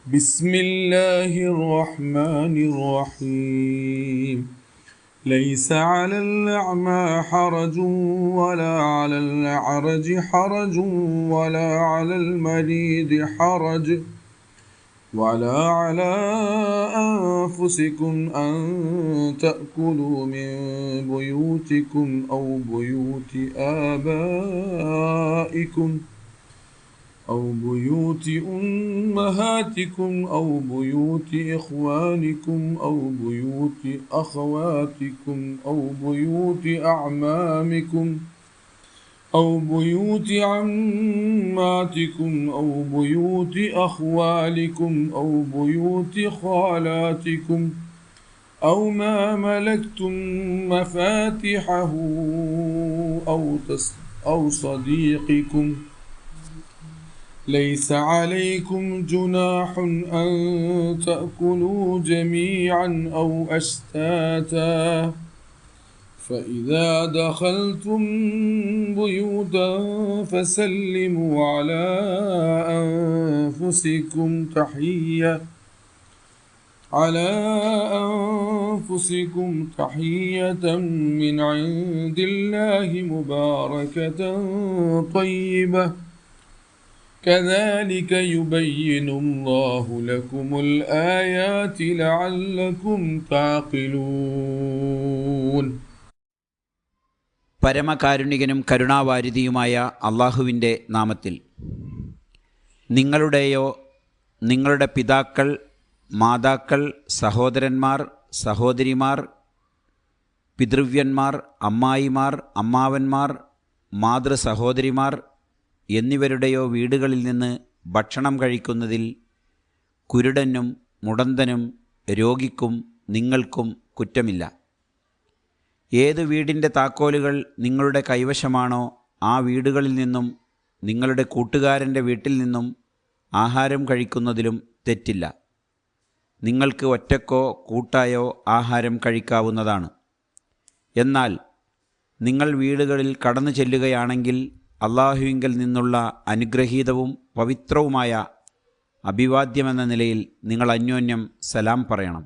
بسم الله الرحمن الرحيم ليس على الأعمى حرج ولا على الأعرج حرج ولا على المريض حرج ولا على أنفسكم أن تأكلوا من بيوتكم أو بيوت آبائكم أو بيوت أمهاتكم أو بيوت إخوانكم أو بيوت أخواتكم أو بيوت أعمامكم أو بيوت عماتكم أو بيوت أخوالكم أو بيوت خالاتكم أو ما ملكتم مفاتحه أو صديقكم ليس عليكم جناح أن تأكلوا جميعا أو أشتاتا فإذا دخلتم بيوتا فسلموا على أنفسكم تحية من عند الله مباركة طيبة كذلك يبين الله لكم الآيات لعلكم تعقلون. പരമകാരുണികനും കരുണാവാരിധിയുമായ അള്ളാഹുവിൻ്റെ നാമത്തിൽ. നിങ്ങളുടെയോ നിങ്ങളുടെ പിതാക്കൾ, മാതാക്കൾ, സഹോദരന്മാർ, സഹോദരിമാർ, പിതൃവ്യന്മാർ, അമ്മായിമാർ, അമ്മാവന്മാർ, മാതൃസഹോദരിമാർ എന്നിവരുടെയോ വീടുകളിൽ നിന്ന് ഭക്ഷണം കഴിക്കുന്നതിൽ കുരുടനും മുടന്തനും രോഗിക്കും നിങ്ങൾക്കും കുറ്റമില്ല. ഏത് വീടിൻ്റെ താക്കോലുകൾ നിങ്ങളുടെ കൈവശമാണോ ആ വീടുകളിൽ നിന്നും നിങ്ങളുടെ കൂട്ടുകാരൻ്റെ വീട്ടിൽ നിന്നും ആഹാരം കഴിക്കുന്നതിലും തെറ്റില്ല. നിങ്ങൾക്ക് ഒറ്റക്കോ കൂട്ടായോ ആഹാരം കഴിക്കാവുന്നതാണ്. എന്നാൽ നിങ്ങൾ വീടുകളിൽ കടന്നു ചെല്ലുകയാണെങ്കിൽ അള്ളാഹുവിങ്കൽ നിന്നുള്ള അനുഗ്രഹീതവും പവിത്രവുമായ അഭിവാദ്യമെന്ന നിലയിൽ നിങ്ങൾ അന്യോന്യം സലാം പറയണം.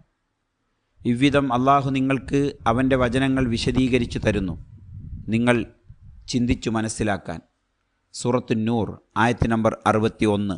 ഇவ்விധം അള്ളാഹു നിങ്ങൾക്ക് അവൻ്റെ വചനങ്ങൾ വിശദീകരിച്ചു തരുന്നു, നിങ്ങൾ ചിന്തിച്ചു മനസ്സിലാക്കാൻ. സൂറത്തുൻ നൂർ ആയത്ത് നമ്പർ 61.